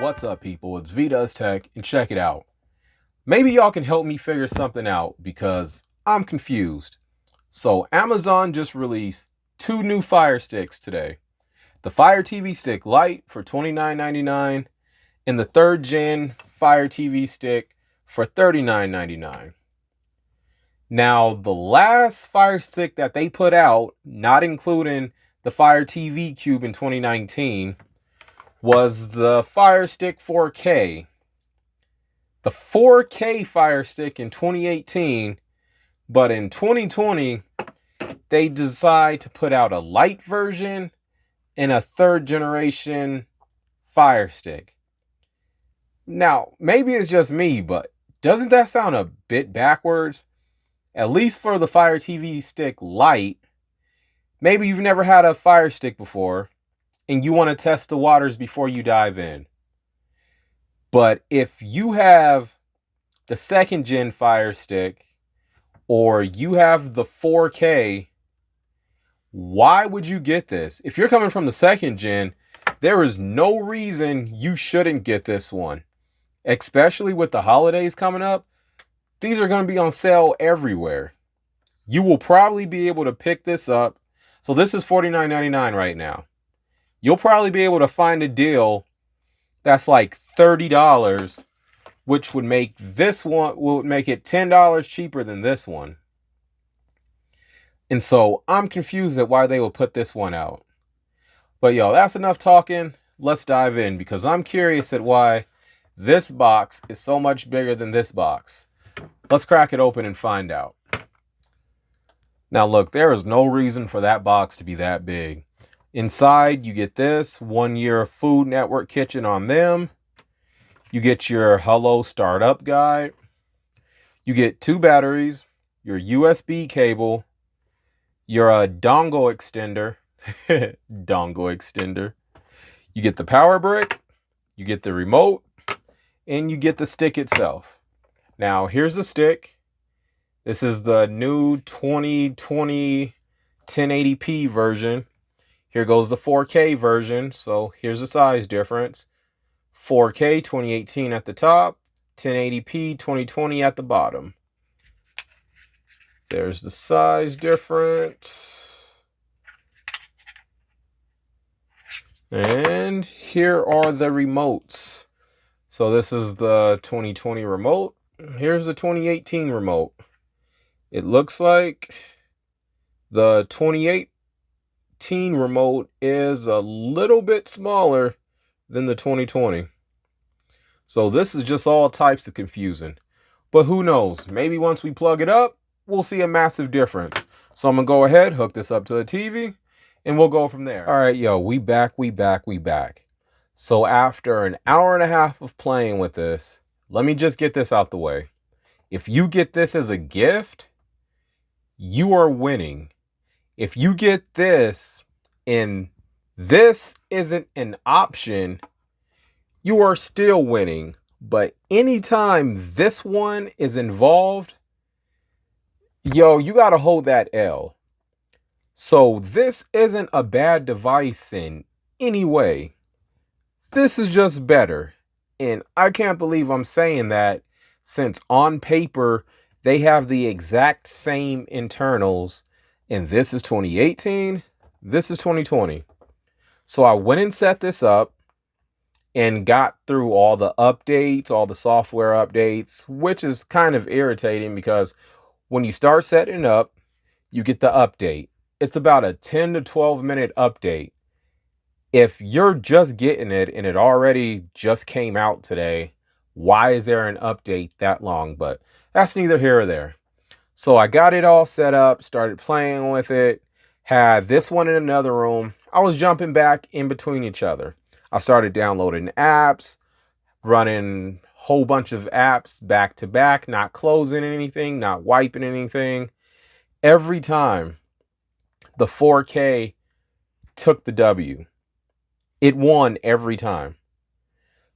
What's up, people? It's V Does Tech, and check it out. Maybe y'all can help me figure something out because I'm confused. So Amazon just released two new Fire Sticks today. The Fire TV Stick Lite for $29.99 and the third gen Fire TV Stick for $39.99. Now, the last Fire Stick that they put out, not including the Fire TV Cube in 2019, was the Fire Stick 4K. The 4K Fire Stick in 2018, but in 2020, they decide to put out a light version and a third generation Fire Stick. Now, maybe it's just me, but doesn't that sound a bit backwards? At least for the Fire TV Stick Lite, maybe you've never had a Fire Stick before and you want to test the waters before you dive in. But if you have the second gen Fire Stick or you have the 4K, why would you get this? If you're coming from the second gen, there is no reason you shouldn't get this one. Especially with the holidays coming up, these are going to be on sale everywhere. You will probably be able to pick this up. So this is $49.99 right now. You'll probably be able to find a deal that's like $30, which would make this one, would make it $10 cheaper than this one. And so I'm confused at why they will put this one out. But yo, that's enough talking. Let's dive in because I'm curious at why this box is so much bigger than this box. Let's crack it open and find out. Now look, there is no reason for that box to be that big. Inside, you get this 1 year Food Network kitchen on them. You get your Hello Startup guide. You get 2 batteries, your USB cable, your dongle extender. Dongle extender. You get the power brick, you get the remote, and you get the stick itself. Now, here's the stick. This is the new 2020 1080p version. Here goes the 4K version. So here's the size difference. 4K 2018 at the top, 1080p 2020 at the bottom. There's the size difference. And here are the remotes. So this is the 2020 remote. Here's the 2018 remote. It looks like the 2018 remote is a little bit smaller than the 2020. So this is just all types of confusing. But who knows? Maybe once we plug it up, we'll see a massive difference. So I'm going to go ahead, hook this up to the TV, and we'll go from there. All right, yo, we back. So after an hour and a half of playing with this, let me just get this out the way. If you get this as a gift, you are winning. If you get this and this isn't an option, you are still winning. But anytime this one is involved, yo, you got to hold that L. So this isn't a bad device in any way. This is just better. And I can't believe I'm saying that since on paper, they have the exact same internals. And this is 2018. This is 2020. So I went and set this up and got through all the updates, all the software updates, which is kind of irritating because when you start setting it up, you get the update. It's about a 10 to 12 minute update. If you're just getting it and it already just came out today, why is there an update that long? But that's neither here or there. So I got it all set up, started playing with it, had this one in another room. I was jumping back in between each other. I started downloading apps, running a whole bunch of apps back to back, not closing anything, not wiping anything. Every time the 4K took the W. It won every time.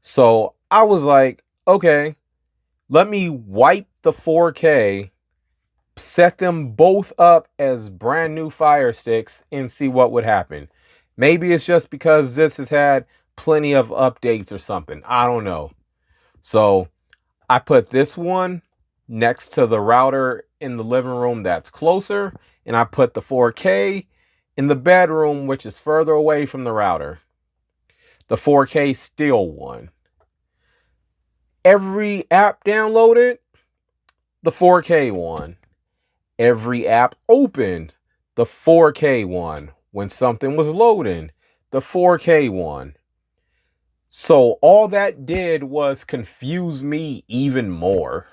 So I was like, okay, let me wipe the 4K, set them both up as brand new Fire Sticks and see what would happen. Maybe it's just because this has had plenty of updates or something. I don't know. So I put this one next to the router in the living room that's closer, and I put the 4K in the bedroom, which is further away from the router. The 4K still won. Every app downloaded, the 4K won. Every app opened, the 4K won. When something was loading, the 4K won. So all that did was confuse me even more.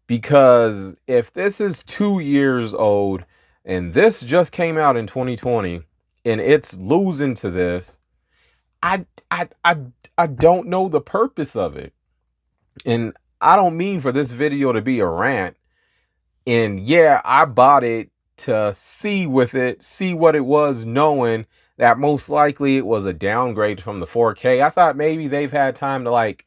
Because if this is 2 years old and this just came out in 2020 and it's losing to this, I I I I don't know the purpose of it. And I don't mean for this video to be a rant. And yeah, I bought it to see what it was, knowing that most likely it was a downgrade from the 4K. I thought maybe they've had time to like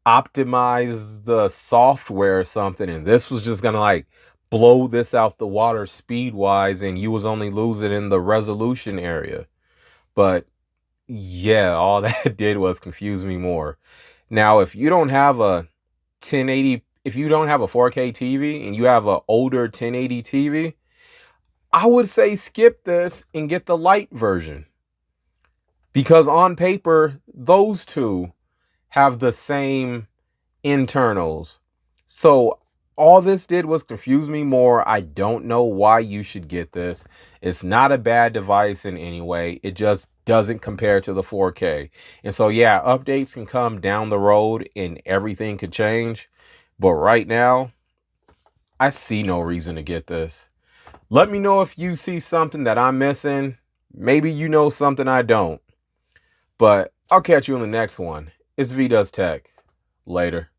optimize the software or something, and this was just gonna like blow this out the water speed wise, and you was only losing in the resolution area. But yeah, all that did was confuse me more. Now, if you don't have a 1080, if you don't have a 4K TV and you have an older 1080 TV, I would say skip this and get the light version. Because on paper, those two have the same internals. So all this did was confuse me more. I don't know why you should get this. It's not a bad device in any way. It just doesn't compare to the 4K. And so yeah, updates can come down the road and everything could change. But right now, I see no reason to get this. Let me know if you see something that I'm missing. Maybe you know something I don't. But I'll catch you in the next one. It's V Does Tech. Later.